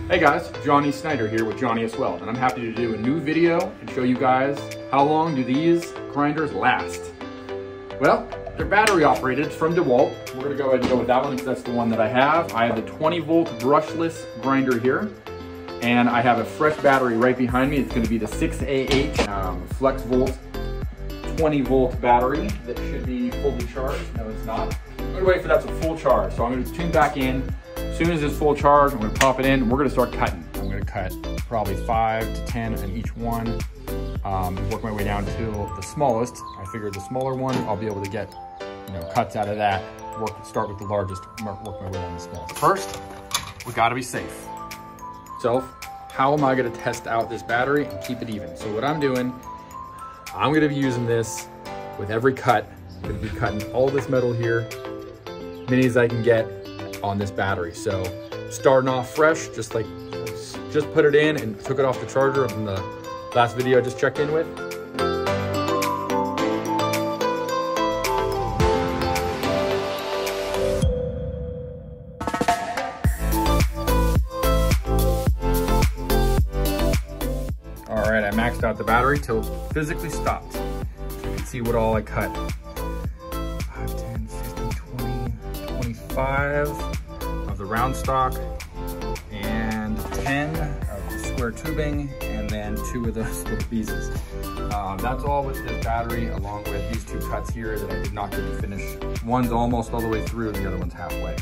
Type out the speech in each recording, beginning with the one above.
Hey guys, Jonny Snider here with Jonny Weld, and I'm happy to do a new video and show you guys how long do these grinders last. Well, they're battery operated from DeWALT. We're gonna go ahead and go with that one because that's the one that I have. I have the 20 volt brushless grinder here, and I have a fresh battery right behind me. It's gonna be the 6AH flexvolt 20 volt battery that should be fully charged. No, it's not. I'm gonna wait for that to full charge. So I'm gonna tune back in. As soon as it's full charge, I'm gonna pop it in and we're gonna start cutting. I'm gonna cut probably 5 to 10 in each one. Work my way down to the smallest. I figured the smaller one, I'll be able to get cuts out of that. Start with the largest, work my way down the smallest. First, we gotta be safe. So, how am I gonna test out this battery and keep it even? So what I'm doing, I'm gonna be using this with every cut. I'm gonna be cutting all this metal here, many as I can get on this battery. So starting off fresh, just put it in and took it off the charger from the last video I just checked in with. All right, I maxed out the battery till it physically stopped. So you can see what all I cut. 5, 10, 15, 20, 25 of the round stock, and 10 of the square tubing, and then 2 of those little pieces. That's all with this battery, along with these 2 cuts here that I did not get to finish. One's almost all the way through, the other one's halfway.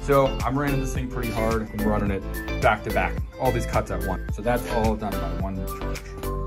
So I'm running this thing pretty hard. I'm running it back to back, all these cuts at once. So that's all done by one charge.